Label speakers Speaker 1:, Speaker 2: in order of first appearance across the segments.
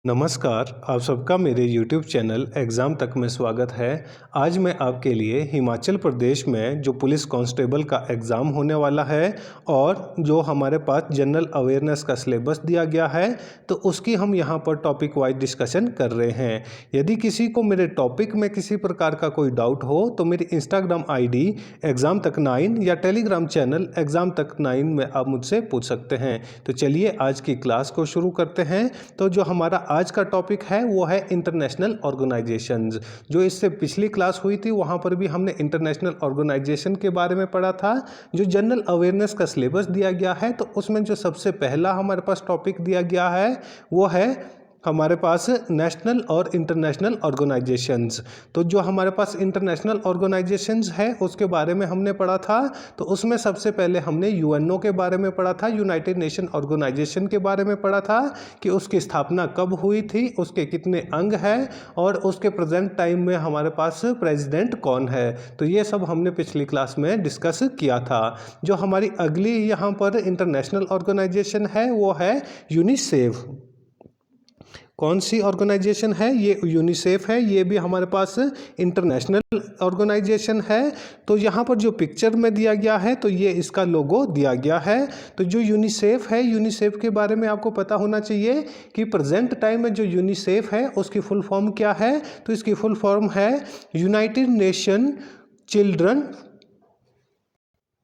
Speaker 1: नमस्कार, आप सबका मेरे YouTube चैनल एग्ज़ाम तक में स्वागत है। आज मैं आपके लिए हिमाचल प्रदेश में जो पुलिस कांस्टेबल का एग्ज़ाम होने वाला है और जो हमारे पास जनरल अवेयरनेस का सिलेबस दिया गया है, तो उसकी हम यहाँ पर टॉपिक वाइज डिस्कशन कर रहे हैं। यदि किसी को मेरे टॉपिक में किसी प्रकार का कोई डाउट हो तो मेरी इंस्टाग्राम ID एग्ज़ाम तक 9 या टेलीग्राम चैनल एग्ज़ाम तक 9 में आप मुझसे पूछ सकते हैं। तो चलिए आज की क्लास को शुरू करते हैं। तो जो हमारा आज का टॉपिक है वो है इंटरनेशनल ऑर्गेनाइजेशंस। जो इससे पिछली क्लास हुई थी वहाँ पर भी हमने इंटरनेशनल ऑर्गेनाइजेशन के बारे में पढ़ा था। जो जनरल अवेयरनेस का सिलेबस दिया गया है तो उसमें जो सबसे पहला हमारे पास टॉपिक दिया गया है वो है हमारे पास नेशनल और इंटरनेशनल ऑर्गेनाइजेशंस। तो जो हमारे पास इंटरनेशनल ऑर्गेनाइजेशंस है उसके बारे में हमने पढ़ा था। तो उसमें सबसे पहले हमने UNO के बारे में पढ़ा था, यूनाइटेड नेशन ऑर्गेनाइजेशन के बारे में पढ़ा था कि उसकी स्थापना कब हुई थी, उसके कितने अंग हैं और उसके प्रेजेंट टाइम में हमारे पास प्रेसिडेंट कौन है। तो ये सब हमने पिछली क्लास में डिस्कस किया था। जो हमारी अगली यहाँ पर इंटरनेशनल ऑर्गेनाइजेशन है वो है यूनिसेफ। कौन सी ऑर्गेनाइजेशन है? ये यूनिसेफ है। ये भी हमारे पास इंटरनेशनल ऑर्गेनाइजेशन है। तो यहाँ पर जो पिक्चर में दिया गया है तो ये इसका लोगो दिया गया है। तो जो यूनिसेफ है, यूनिसेफ के बारे में आपको पता होना चाहिए कि प्रेजेंट टाइम में जो यूनिसेफ है उसकी फुल फॉर्म क्या है। तो इसकी फुल फॉर्म है यूनाइटेड नेशन चिल्ड्रन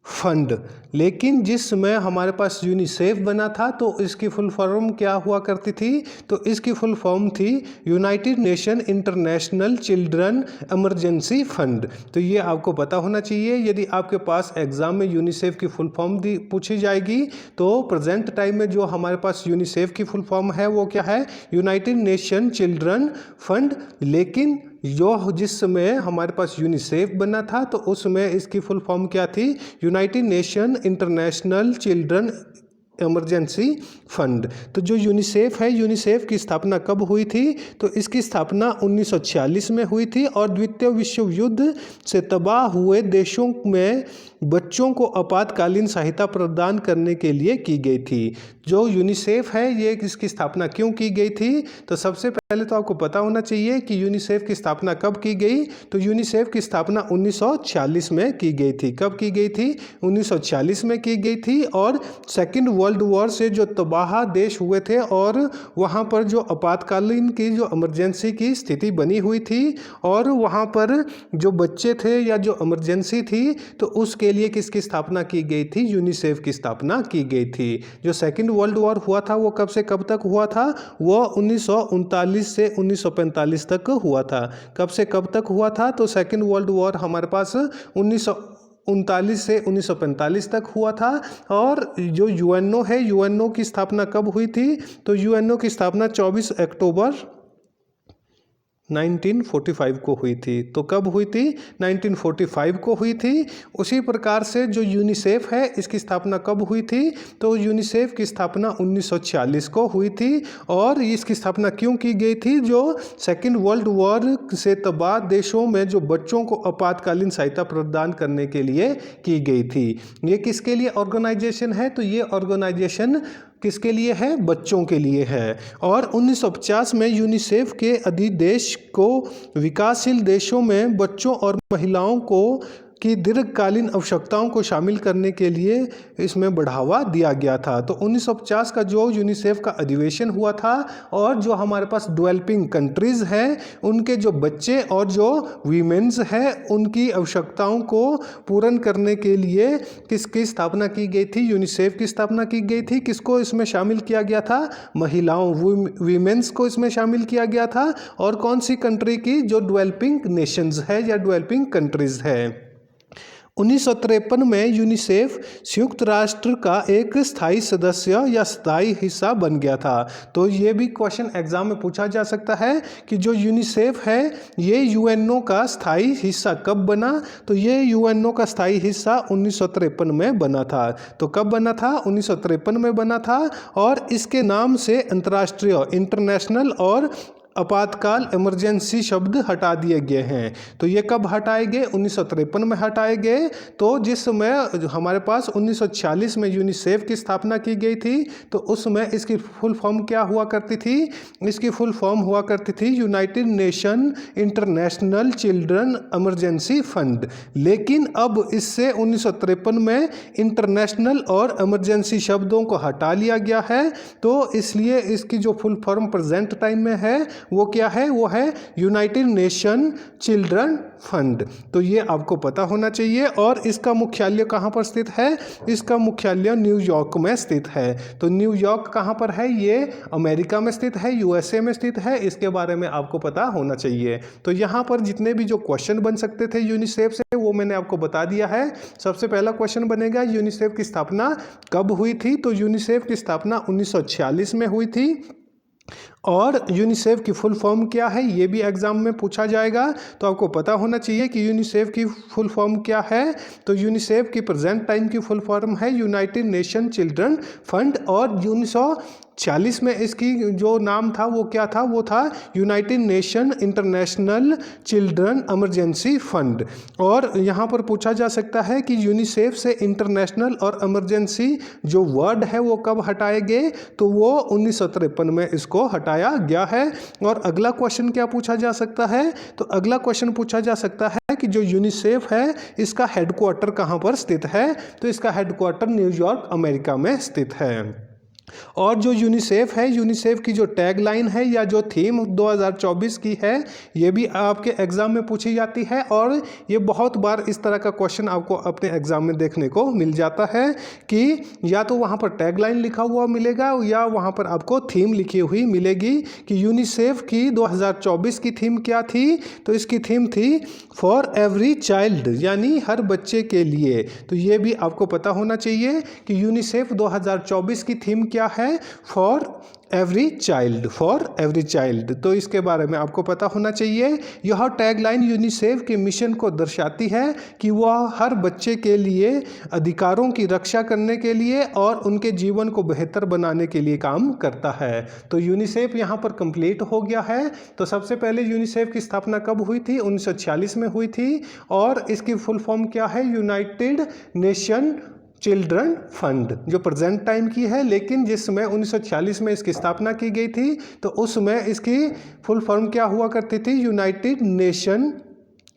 Speaker 1: फंड। लेकिन जिस समय हमारे पास यूनिसेफ बना था तो इसकी फुल फॉर्म क्या हुआ करती थी? तो इसकी फुल फॉर्म थी United nation international children emergency fund. तो ये आपको पता होना चाहिए। यदि आपके पास एग्जाम में यूनिसेफ की फुल फॉर्म पूछी जाएगी तो प्रेजेंट टाइम में जो हमारे पास यूनिसेफ की फुल फॉर्म है वो क्या है? United nation children fund. लेकिन जो जिस समय हमारे पास यूनिसेफ बना था तो उस समय इसकी फुल फॉर्म क्या थी? United nation international children emergency fund. तो जो यूनिसेफ है, यूनिसेफ की स्थापना कब हुई थी? तो इसकी स्थापना 1946 में हुई थी और द्वितीय विश्व युद्ध से तबाह हुए देशों में बच्चों को आपातकालीन सहायता प्रदान करने के लिए की गई थी। जो यूनिसेफ है ये इसकी स्थापना क्यों की गई थी? तो सबसे पहले तो आपको पता होना चाहिए कि यूनिसेफ की स्थापना कब की गई। तो यूनिसेफ की स्थापना 1946 में की गई थी। कब की गई थी? 1946 में की गई थी। और सेकेंड वर्ल्ड वॉर से जो तबाह देश हुए थे और वहाँ पर जो आपातकालीन की जो इमरजेंसी की स्थिति बनी हुई थी और वहाँ पर जो बच्चे थे या जो इमरजेंसी थी तो उसके लिए किसकी स्थापना की गई थी? यूनिसेफ की स्थापना की गई थी। जो सेकेंड वर्ल्ड वॉर हुआ था वो कब से कब तक हुआ था? वो 1939 से 1945 तक हुआ था। कब से कब तक हुआ था? तो सेकेंड वर्ल्ड वॉर हमारे पास 1939 से 1945 तक हुआ था। और जो UNO है, UNO की स्थापना कब हुई थी? तो UNO की स्थापना 24 अक्टूबर 1945 को हुई थी। तो कब हुई थी? 1945 को हुई थी। उसी प्रकार से जो यूनिसेफ है इसकी स्थापना कब हुई थी? तो यूनिसेफ की स्थापना 1946 को हुई थी। और इसकी स्थापना क्यों की गई थी? जो सेकेंड वर्ल्ड वॉर से तबाह देशों में जो बच्चों को आपातकालीन सहायता प्रदान करने के लिए की गई थी। ये किसके लिए ऑर्गेनाइजेशन है? तो ये ऑर्गेनाइजेशन किसके लिए है? बच्चों के लिए है। और 1950 में यूनिसेफ के अधिदेश को विकासशील देशों में बच्चों और महिलाओं को की दीर्घकालीन आवश्यकताओं को शामिल करने के लिए इसमें बढ़ावा दिया गया था। तो 1950 का जो यूनिसेफ का अधिवेशन हुआ था और जो हमारे पास डेवलपिंग कंट्रीज़ हैं उनके जो बच्चे और जो वीमेंस हैं उनकी आवश्यकताओं को पूर्ण करने के लिए किसकी स्थापना की गई थी? यूनिसेफ की स्थापना की गई थी। किसको इसमें शामिल किया गया था? महिलाओं, वीमेंस को इसमें शामिल किया गया था। और कौन सी कंट्री की? जो डेवलपिंग नेशंस है या डेवलपिंग कंट्रीज़ है। 1953 में यूनिसेफ संयुक्त राष्ट्र का एक स्थायी सदस्य या स्थायी हिस्सा बन गया था। तो ये भी क्वेश्चन एग्जाम में पूछा जा सकता है कि जो यूनिसेफ है ये UNO का स्थायी हिस्सा कब बना? तो ये UNO का स्थायी हिस्सा 1953 में बना था। तो कब बना था? 1953 में बना था। और इसके नाम से अंतर्राष्ट्रीय इंटरनेशनल और आपातकाल इमरजेंसी शब्द हटा दिए गए हैं। तो ये कब हटाए गए? 1953 में हटाए गए। तो जिस समय हमारे पास 1946 में यूनिसेफ की स्थापना की गई थी, तो उस समय इसकी फुल फॉर्म क्या हुआ करती थी? इसकी फुल फॉर्म हुआ करती थी United nation international children emergency fund. लेकिन अब इससे 1953 में इंटरनेशनल और इमरजेंसी शब्दों को हटा लिया गया है। तो इसलिए इसकी जो फुल फॉर्म प्रेजेंट टाइम में है वो क्या है? वो है यूनाइटेड नेशन चिल्ड्रन फंड। तो ये आपको पता होना चाहिए। और इसका मुख्यालय कहाँ पर स्थित है? इसका मुख्यालय न्यूयॉर्क में स्थित है। तो न्यूयॉर्क कहाँ पर है? ये अमेरिका में स्थित है, यूएसए में स्थित है। इसके बारे में आपको पता होना चाहिए। तो यहाँ पर जितने भी जो क्वेश्चन बन सकते थे यूनिसेफ से वो मैंने आपको बता दिया है। सबसे पहला क्वेश्चन बनेगा यूनिसेफ की स्थापना कब हुई थी? तो यूनिसेफ की स्थापना 1946 में हुई थी। और यूनिसेफ की फुल फॉर्म क्या है ये भी एग्जाम में पूछा जाएगा। तो आपको पता होना चाहिए कि यूनिसेफ की फुल फॉर्म क्या है। तो यूनिसेफ की प्रेजेंट टाइम की फुल फॉर्म है यूनाइटेड नेशन चिल्ड्रन फंड। और 1946 में इसकी जो नाम था वो क्या था? वो था United nation international children emergency fund. और यहाँ पर पूछा जा सकता है कि यूनिसेफ से इंटरनेशनल और इमरजेंसी जो वर्ड है वो कब हटाए गए? तो वो 1953 में इसको हटाया गया है। और अगला क्वेश्चन क्या पूछा जा सकता है? तो अगला क्वेश्चन पूछा जा सकता है कि जो यूनिसेफ है इसका हेडक्वार्टर कहाँ पर स्थित है? तो इसका हेडक्वार्टर न्यूयॉर्क अमेरिका में स्थित है। और जो यूनिसेफ है, यूनिसेफ की जो टैगलाइन है या जो थीम 2024 की है ये भी आपके एग्जाम में पूछी जाती है। और ये बहुत बार इस तरह का क्वेश्चन आपको अपने एग्जाम में देखने को मिल जाता है कि या तो वहाँ पर टैगलाइन लिखा हुआ मिलेगा या वहाँ पर आपको थीम लिखी हुई मिलेगी कि यूनिसेफ की 2024 की थीम क्या थी? तो इसकी थीम थी फॉर एवरी चाइल्ड, यानी हर बच्चे के लिए। तो ये भी आपको पता होना चाहिए कि यूनिसेफ 2024 की थीम क्या है? For every child, for every child. तो इसके बारे में आपको पता होना चाहिए। यह टैगलाइन यूनिसेफ के मिशन को दर्शाती है कि वह हर बच्चे के लिए अधिकारों की रक्षा करने के लिए और उनके जीवन को बेहतर बनाने के लिए काम करता है। तो यूनिसेफ यहाँ पर कंप्लीट हो गया है। तो सबसे पहले यूनिसेफ की स्थापना कब हुई थी? 1946 में हुई थी। और इसकी फुल फॉर्म क्या है? यूनाइटेड नेशन चिल्ड्रन फंड, जो प्रेजेंट टाइम की है। लेकिन जिस समय 1946 में इसकी स्थापना की गई थी तो उस समय इसकी फुल फॉर्म क्या हुआ करती थी? United nation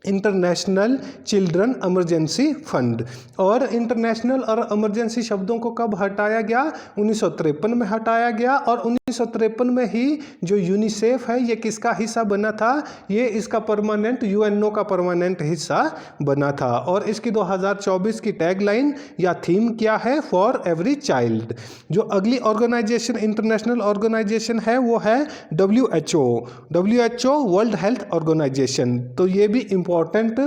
Speaker 1: international children emergency fund. और इंटरनेशनल और इमरजेंसी शब्दों को कब हटाया गया? 1953 में हटाया गया। और 1953 में ही जो यूनिसेफ है ये किसका हिस्सा बना था? ये इसका परमानेंट यूएनओ का परमानेंट हिस्सा बना था। और इसकी 2024 की टैगलाइन या थीम क्या है? For every child. जो अगली ऑर्गेनाइजेशन इंटरनेशनल ऑर्गेनाइजेशन है वो है WHO, वर्ल्ड हेल्थ ऑर्गेनाइजेशन। तो ये भी इंपॉर्टेंट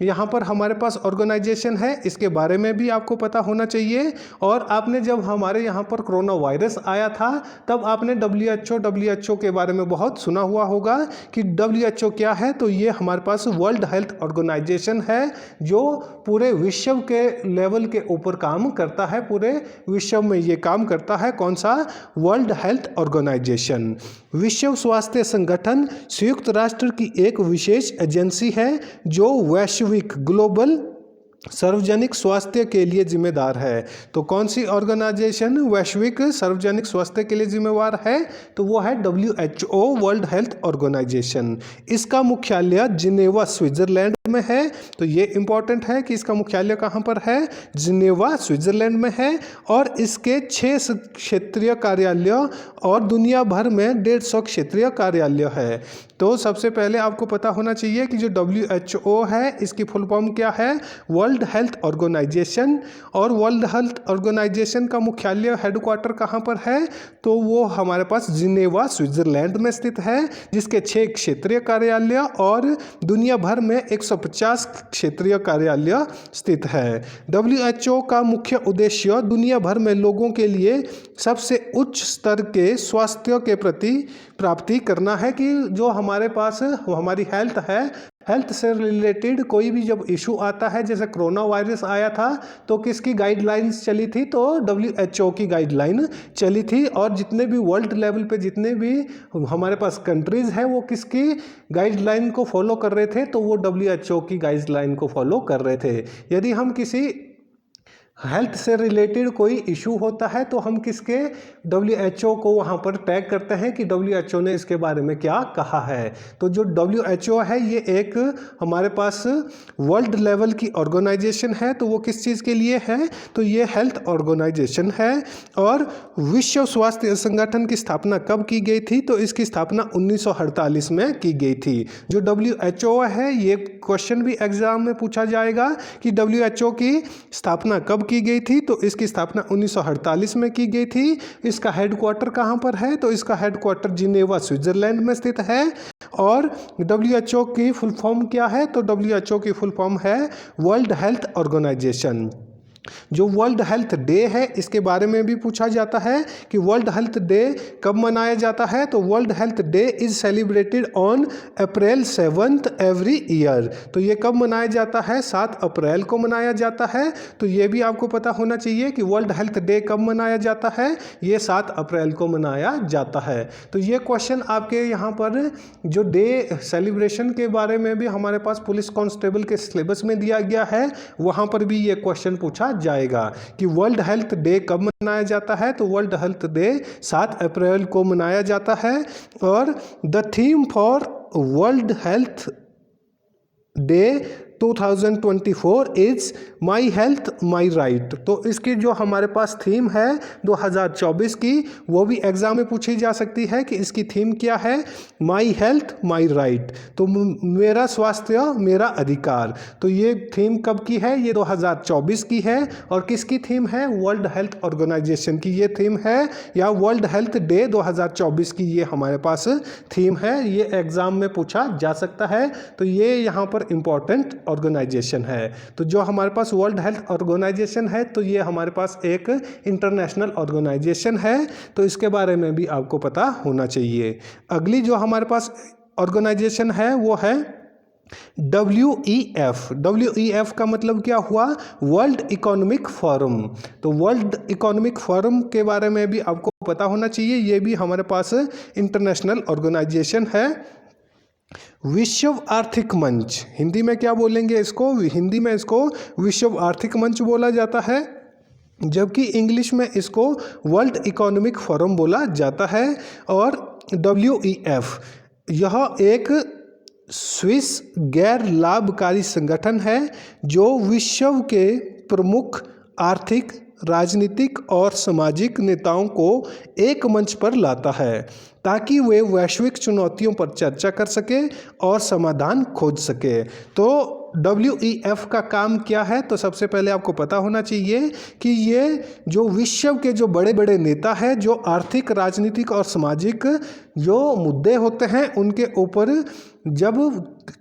Speaker 1: यहाँ पर हमारे पास ऑर्गेनाइजेशन है, इसके बारे में भी आपको पता होना चाहिए। और आपने जब हमारे यहाँ पर कोरोना वायरस आया था तब आपने WHO के बारे में बहुत सुना हुआ होगा कि WHO क्या है? तो ये हमारे पास वर्ल्ड हेल्थ ऑर्गेनाइजेशन है जो पूरे विश्व के लेवल के ऊपर काम करता है। पूरे विश्व में ये काम करता है। कौन सा? World Health Organization. विश्व स्वास्थ्य संगठन संयुक्त राष्ट्र की एक विशेष एजेंसी है जो वैश्विक ग्लोबल सार्वजनिक स्वास्थ्य के लिए जिम्मेदार है। तो कौन सी ऑर्गेनाइजेशन वैश्विक सार्वजनिक स्वास्थ्य के लिए जिम्मेवार है? तो वो है WHO, वर्ल्ड हेल्थ ऑर्गेनाइजेशन। इसका मुख्यालय जिनेवा स्विट्जरलैंड में है। तो ये इंपॉर्टेंट है कि इसका मुख्यालय कहाँ पर है? जिनेवा स्विट्जरलैंड में है। और इसके 6 क्षेत्रीय कार्यालय और दुनिया भर में 150 क्षेत्रीय कार्यालय है। तो सबसे पहले आपको पता होना चाहिए कि जो WHO है इसकी फुल फॉर्म क्या है? World Health Organization. और वर्ल्ड हेल्थ ऑर्गेनाइजेशन का मुख्यालय हेडक्वार्टर कहाँ पर है? तो वो हमारे पास जिनेवा स्विट्जरलैंड में स्थित है, जिसके 6 क्षेत्रीय कार्यालय और दुनिया भर में 150 क्षेत्रीय कार्यालय स्थित है। WHO का मुख्य उद्देश्य दुनिया भर में लोगों के लिए सबसे उच्च स्तर के स्वास्थ्य के प्रति प्राप्ति करना है कि जो हमारे पास हमारी हेल्थ है, हेल्थ से रिलेटेड कोई भी जब इशू आता है, जैसे कोरोना वायरस आया था तो किसकी गाइडलाइंस चली थी, तो WHO की गाइडलाइन चली थी। और जितने भी वर्ल्ड लेवल पे जितने भी हमारे पास कंट्रीज़ हैं वो किसकी गाइडलाइन को फॉलो कर रहे थे, तो वो WHO की गाइडलाइन को फॉलो कर रहे थे। यदि हम किसी हेल्थ से रिलेटेड कोई इशू होता है तो हम किसके WHO को वहाँ पर टैग करते हैं कि WHO ने इसके बारे में क्या कहा है। तो जो WHO है ये एक हमारे पास वर्ल्ड लेवल की ऑर्गेनाइजेशन है। तो वो किस चीज़ के लिए है, तो ये हेल्थ ऑर्गेनाइजेशन है। और विश्व स्वास्थ्य संगठन की स्थापना कब की गई थी, तो इसकी स्थापना 1948 में की गई थी। जो WHO है, ये क्वेश्चन भी एग्जाम में पूछा जाएगा कि WHO की स्थापना कब की गई थी, तो इसकी स्थापना 1948 में की गई थी। इसका हेडक्वार्टर कहाँ पर है, तो इसका हेडक्वार्टर जिनेवा स्विट्जरलैंड में स्थित है। और WHO की फुल फॉर्म क्या है, तो WHO की फुल फॉर्म है वर्ल्ड हेल्थ ऑर्गेनाइजेशन। जो वर्ल्ड हेल्थ डे है इसके बारे में भी पूछा जाता है कि वर्ल्ड हेल्थ डे कब मनाया जाता है, तो world health day is celebrated on April 7 every year. तो ये कब मनाया जाता है, 7 अप्रैल को मनाया जाता है। तो ये भी आपको पता होना चाहिए कि वर्ल्ड हेल्थ डे कब मनाया जाता है, ये 7 अप्रैल को मनाया जाता है। तो ये क्वेश्चन आपके यहाँ पर जो डे सेलिब्रेशन के बारे में भी हमारे पास पुलिस कांस्टेबल के सिलेबस में दिया गया है, वहाँ पर भी ये क्वेश्चन पूछा जाएगा कि वर्ल्ड हेल्थ डे कब मनाया जाता है, तो वर्ल्ड हेल्थ डे 7 अप्रैल को मनाया जाता है। और the theme for world health day 2024 is my health my right. तो इसकी जो हमारे पास थीम है 2024 की, वो भी एग्जाम में पूछी जा सकती है कि इसकी थीम क्या है, माई हेल्थ माई राइट। तो मेरा स्वास्थ्य मेरा अधिकार। तो ये थीम कब की है, ये 2024 की है। और किसकी थीम है, वर्ल्ड हेल्थ ऑर्गेनाइजेशन की ये थीम है, या वर्ल्ड हेल्थ डे 2024 की ये हमारे पास थीम है। ये एग्जाम में पूछा जा सकता है। तो ये यहाँ पर इम्पॉर्टेंट ऑर्गेनाइजेशन है। तो जो हमारे पास वर्ल्ड हेल्थ ऑर्गेनाइजेशन है, तो ये हमारे पास एक इंटरनेशनल ऑर्गेनाइजेशन है। तो इसके बारे में भी आपको पता होना चाहिए। अगली जो हमारे पास ऑर्गेनाइजेशन है वो है WEF। WEF का मतलब क्या हुआ, वर्ल्ड इकोनॉमिक फोरम। तो वर्ल्ड इकोनॉमिक फोरम के बारे में भी आपको पता होना चाहिए। ये भी हमारे पास इंटरनेशनल ऑर्गेनाइजेशन है। विश्व आर्थिक मंच, हिंदी में क्या बोलेंगे इसको, हिंदी में इसको विश्व आर्थिक मंच बोला जाता है, जबकि इंग्लिश में इसको वर्ल्ड इकोनॉमिक फोरम बोला जाता है। और WEF यह एक स्विस गैर लाभकारी संगठन है जो विश्व के प्रमुख आर्थिक, राजनीतिक और सामाजिक नेताओं को एक मंच पर लाता है ताकि वे वैश्विक चुनौतियों पर चर्चा कर सके और समाधान खोज सके। तो WEF का काम क्या है, तो सबसे पहले आपको पता होना चाहिए कि ये जो विश्व के जो बड़े बड़े नेता हैं, जो आर्थिक, राजनीतिक और सामाजिक जो मुद्दे होते हैं उनके ऊपर जब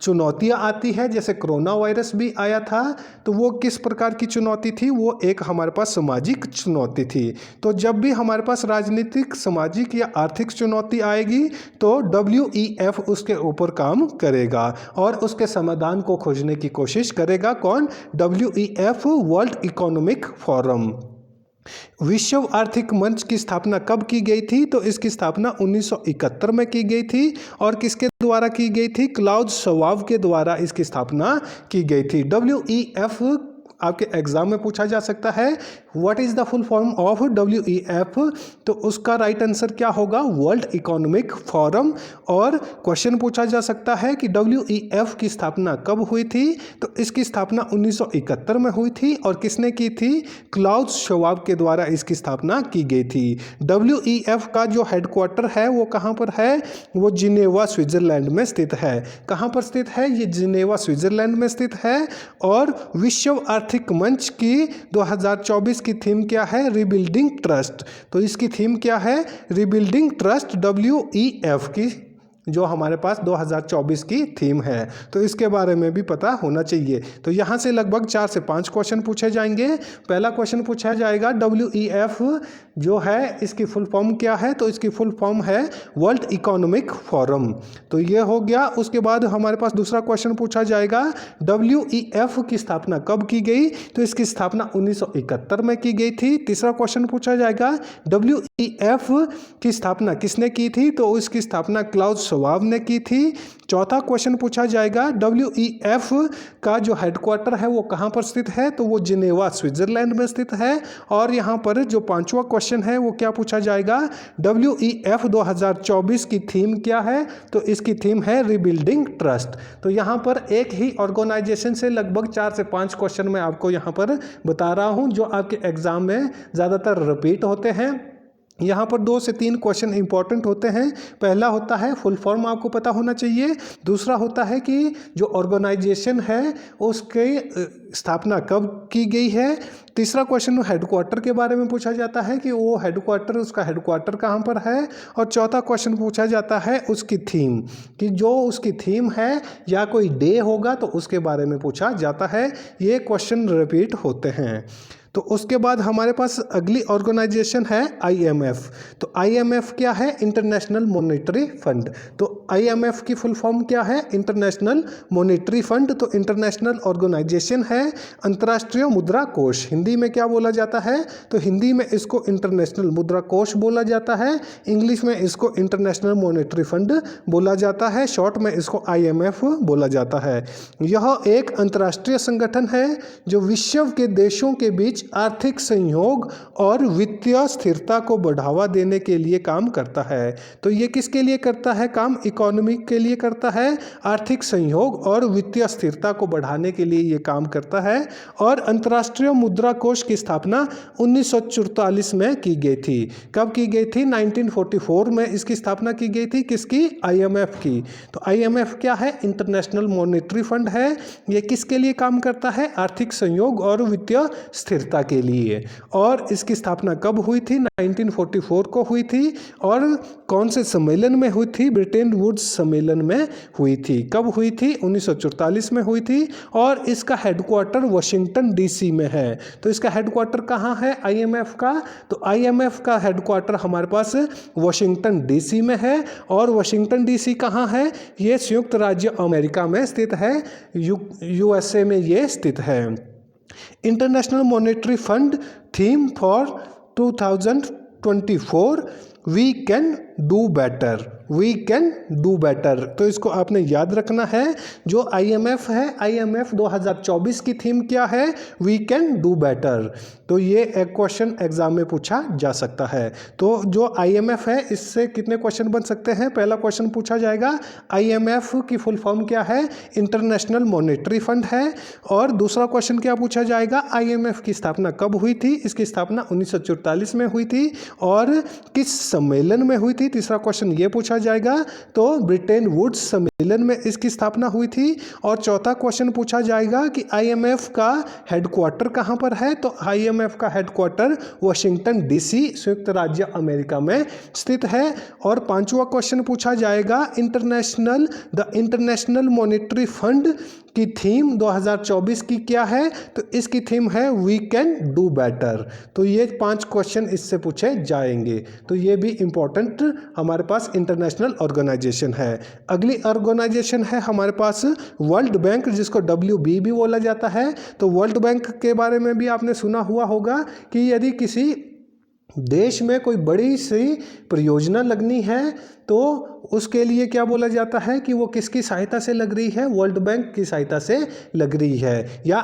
Speaker 1: चुनौतियां आती है, जैसे कोरोना वायरस भी आया था, तो वो किस प्रकार की चुनौती थी, वो एक हमारे पास सामाजिक चुनौती थी। तो जब भी हमारे पास राजनीतिक, सामाजिक या आर्थिक चुनौती आएगी तो WEF उसके ऊपर काम करेगा और उसके समाधान को खोजने की कोशिश करेगा। कौन, WEF, वर्ल्ड इकोनॉमिक फोरम। विश्व आर्थिक मंच की स्थापना कब की गई थी, तो इसकी स्थापना 1971 में की गई थी। और किसके द्वारा की गई थी, क्लाउस श्वाब के द्वारा इसकी स्थापना की गई थी। WEF आपके एग्जाम में पूछा जा सकता है, what is the full form of WEF, तो उसका राइट आंसर क्या होगा, वर्ल्ड इकोनॉमिक फोरम। और क्वेश्चन पूछा जा सकता है कि WEF की स्थापना कब हुई थी, तो इसकी स्थापना 1971 में हुई थी। और किसने की थी, क्लाउस श्वाब के द्वारा इसकी स्थापना की गई थी। WEF का जो हेडक्वार्टर है वो कहाँ पर है, वो जिनेवा स्विट्जरलैंड में स्थित है। कहाँ पर स्थित है, ये जिनेवा स्विट्जरलैंड में स्थित है। और विश्व आर्थिक मंच की 2024 की थीम क्या है, रिबिल्डिंग ट्रस्ट। तो इसकी थीम क्या है, रिबिल्डिंग ट्रस्ट WEF की जो हमारे पास 2024 की थीम है, तो इसके बारे में भी पता होना चाहिए। तो यहाँ से लगभग 4 से 5 क्वेश्चन पूछे जाएंगे। पहला क्वेश्चन पूछा जाएगा WEF जो है इसकी फुल फॉर्म क्या है, तो इसकी फुल फॉर्म है वर्ल्ड इकोनॉमिक फोरम। तो ये हो गया। उसके बाद हमारे पास दूसरा क्वेश्चन पूछा जाएगा WEF की स्थापना कब की गई, तो इसकी स्थापना 1971 में की गई थी। तीसरा क्वेश्चन पूछा जाएगा WEF की स्थापना किसने की थी, तो इसकी स्थापना क्लाउस श्वाब ने की थी। चौथा क्वेश्चन पूछा जाएगा WEF का जो हेडक्वार्टर है वो कहाँ पर स्थित है, तो वो जिनेवा स्विट्जरलैंड में स्थित है। और यहाँ पर जो पांचवा क्वेश्चन है वो क्या पूछा जाएगा, WEF 2024 की थीम क्या है, तो इसकी थीम है रिबिल्डिंग ट्रस्ट। तो यहाँ पर एक ही ऑर्गेनाइजेशन से लगभग 4 से 5 क्वेश्चन मैं आपको यहाँ पर बता रहा हूँ जो आपके एग्जाम में ज़्यादातर रिपीट होते हैं। यहाँ पर 2 से 3 क्वेश्चन इंपॉर्टेंट होते हैं। पहला होता है फुल फॉर्म आपको पता होना चाहिए। दूसरा होता है कि जो ऑर्गेनाइजेशन है उसके स्थापना कब की गई है। तीसरा क्वेश्चन हेडक्वार्टर के बारे में पूछा जाता है कि वो हेडक्वार्टर, उसका हेडक्वार्टर कहाँ पर है। और चौथा क्वेश्चन पूछा जाता है उसकी थीम, कि जो उसकी थीम है या कोई डे होगा तो उसके बारे में पूछा जाता है। ये क्वेश्चन रिपीट होते हैं। तो उसके बाद हमारे पास अगली ऑर्गेनाइजेशन है IMF। तो IMF क्या है, इंटरनेशनल मॉनेटरी फंड। तो IMF की फुल फॉर्म क्या है, इंटरनेशनल मॉनेटरी फंड। तो इंटरनेशनल ऑर्गेनाइजेशन है, अंतर्राष्ट्रीय मुद्रा कोष। हिंदी में क्या बोला जाता है, तो हिंदी में इसको इंटरनेशनल मुद्रा कोष बोला जाता है। इंग्लिश में इसको इंटरनेशनल मॉनेटरी फंड बोला जाता है। शॉर्ट में इसको IMF बोला जाता है। यह एक अंतर्राष्ट्रीय संगठन है जो विश्व के देशों के बीच आर्थिक सहयोग और वित्तीय स्थिरता को बढ़ावा देने के लिए काम करता है। तो ये किसके लिए करता है काम, इकोनॉमी के लिए करता है। आर्थिक सहयोग और वित्तीय स्थिरता को बढ़ाने के लिए ये काम करता है। और अंतर्राष्ट्रीय मुद्रा कोष की स्थापना 1944 में की गई थी। कब की गई थी, 1944 में इसकी स्थापना की गई थी। किसकी, IMF की। तो IMF क्या है, इंटरनेशनल मॉनेटरी फंड है। ये किसके लिए काम करता है, आर्थिक सहयोग और वित्तीय स्थिरता के लिए। और इसकी स्थापना कब हुई थी, 1944 को हुई थी। और कौन से सम्मेलन में हुई थी, ब्रिटेन वुड्स सम्मेलन में हुई थी। कब हुई थी, 1944 में हुई थी। और इसका हेडक्वार्टर वाशिंगटन DC में है। तो इसका हेडक्वार्टर कहाँ है IMF का, तो IMF का हेडक्वार्टर हमारे पास वाशिंगटन DC में है। और वाशिंगटन DC कहाँ है, ये संयुक्त राज्य अमेरिका में स्थित है, USA में ये स्थित है। International Monetary Fund theme for 2024, we can do better, we can do better. तो इसको आपने याद रखना है। जो IMF है, IMF 2024 की थीम क्या है, वी कैन डू बेटर। तो ये एक क्वेश्चन एग्जाम में पूछा जा सकता है। तो जो IMF है इससे कितने क्वेश्चन बन सकते हैं। पहला क्वेश्चन पूछा जाएगा IMF की फुल फॉर्म क्या है, इंटरनेशनल मॉनेटरी फंड है। और दूसरा क्वेश्चन क्या पूछा जाएगा, IMF की स्थापना कब हुई थी। इसकी स्थापना 1944 में हुई थी और किस सम्मेलन में हुई थी। तीसरा क्वेश्चन ये पूछा जाएगा, तो ब्रिटेन वुड्स सम्मेलन में इसकी स्थापना हुई थी। और चौथा क्वेश्चन पूछा जाएगा कि IMF का हेडक्वार्टर कहाँ पर है। तो IMF का हेडक्वार्टर वाशिंगटन DC, संयुक्त राज्य अमेरिका में स्थित है। और पांचवा क्वेश्चन पूछा जाएगा द इंटरनेशनल मॉनेटरी फंड की थीम 2024 की क्या है, तो इसकी थीम है वी कैन डू बेटर। तो ये 5 क्वेश्चन इससे पूछे जाएंगे। तो ये भी इंपॉर्टेंट हमारे पास इंटरनेशनल ऑर्गेनाइजेशन है। अगली ऑर्गेनाइजेशन है हमारे पास वर्ल्ड बैंक, जिसको WB भी बोला जाता है। तो वर्ल्ड बैंक के बारे में भी आपने सुना हुआ होगा कि यदि किसी देश में कोई बड़ी सी परियोजना लगनी है तो उसके लिए क्या बोला जाता है कि वो किसकी सहायता से लग रही है, वर्ल्ड बैंक की सहायता से लग रही है या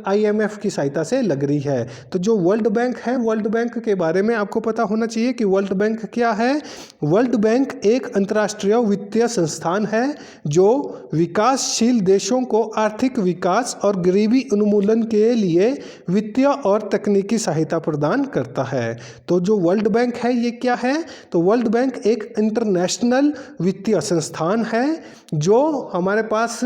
Speaker 1: IMF की सहायता से लग रही है। तो जो वर्ल्ड बैंक है, वर्ल्ड बैंक के बारे में आपको पता होना चाहिए कि वर्ल्ड बैंक क्या है। वर्ल्ड बैंक एक अंतर्राष्ट्रीय वित्तीय संस्थान है जो विकासशील देशों को आर्थिक विकास और गरीबी उन्मूलन के लिए वित्तीय और तकनीकी सहायता प्रदान करता है। तो जो वर्ल्ड बैंक है ये क्या है, तो वर्ल्ड बैंक एक इंटरनेशनल वित्तीय संस्थान है जो हमारे पास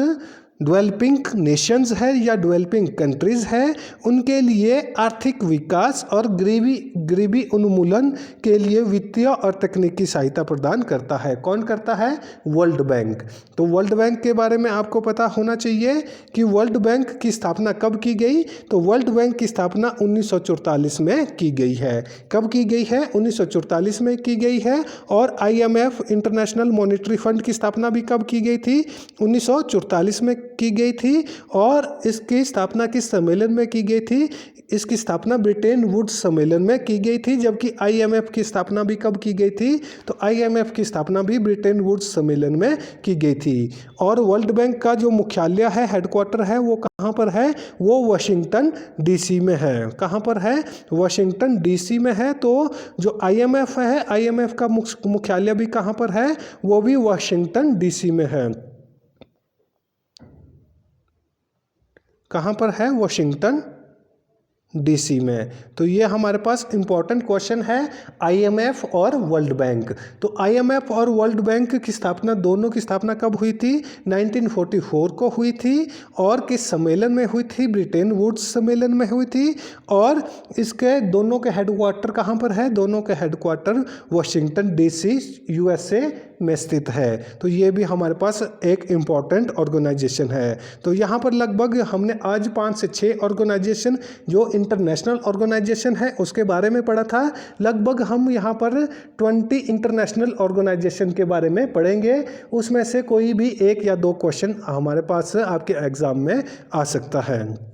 Speaker 1: डेवलपिंग नेशंस है या डेवलपिंग कंट्रीज़ है, उनके लिए आर्थिक विकास और गरीबी उन्मूलन के लिए वित्तीय और तकनीकी सहायता प्रदान करता है। कौन करता है? World bank. तो वर्ल्ड बैंक के बारे में आपको पता होना चाहिए कि वर्ल्ड बैंक की स्थापना कब की गई। तो वर्ल्ड बैंक की स्थापना 1944 में की गई है। कब की गई है? 1944 में की गई है। और IMF इंटरनेशनल मॉनेटरी फंड की स्थापना भी कब की गई थी? 1944 में की गई थी। और इसकी स्थापना किस सम्मेलन में की गई थी? इसकी स्थापना ब्रिटेन वुड्स सम्मेलन में की गई थी। जबकि IMF की स्थापना भी कब की गई थी? तो IMF की स्थापना भी ब्रिटेन वुड्स सम्मेलन में की गई थी। और वर्ल्ड बैंक का जो मुख्यालय है, हेडक्वार्टर है, वो कहाँ पर है? वो वाशिंगटन DC में है। कहाँ पर है? वाशिंगटन DC में है। तो जो IMF है, IMF का मुख्यालय भी कहाँ पर है? वो भी वाशिंगटन DC में है। कहाँ पर है? वाशिंगटन DC में। तो ये हमारे पास इंपॉर्टेंट क्वेश्चन है IMF और वर्ल्ड बैंक। तो IMF और वर्ल्ड बैंक की स्थापना, दोनों की स्थापना कब हुई थी? 1944 को हुई थी। और किस सम्मेलन में हुई थी? ब्रिटेन वुड्स सम्मेलन में हुई थी। और इसके दोनों के हेडक्वार्टर कहाँ पर है? दोनों के हेडक्वार्टर वाशिंगटन DC USA में स्थित है। तो ये भी हमारे पास एक इम्पॉर्टेंट ऑर्गेनाइजेशन है। तो यहाँ पर लगभग हमने आज 5 से 6 ऑर्गेनाइजेशन जो इंटरनेशनल ऑर्गेनाइजेशन है उसके बारे में पढ़ा था। लगभग हम यहाँ पर 20 इंटरनेशनल ऑर्गेनाइजेशन के बारे में पढ़ेंगे। उसमें से कोई भी 1 या 2 क्वेश्चन हमारे पास आपके एग्ज़ाम में आ सकता है।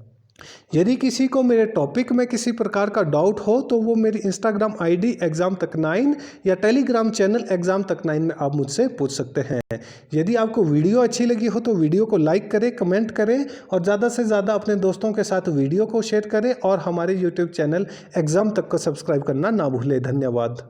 Speaker 1: यदि किसी को मेरे टॉपिक में किसी प्रकार का डाउट हो तो वो मेरी इंस्टाग्राम ID एग्ज़ाम तक 9 या टेलीग्राम चैनल एग्ज़ाम तक 9 में आप मुझसे पूछ सकते हैं। यदि आपको वीडियो अच्छी लगी हो तो वीडियो को लाइक करें, कमेंट करें और ज़्यादा से ज़्यादा अपने दोस्तों के साथ वीडियो को शेयर करें और हमारे यूट्यूब चैनल एग्ज़ाम तक को सब्सक्राइब करना ना भूलें। धन्यवाद।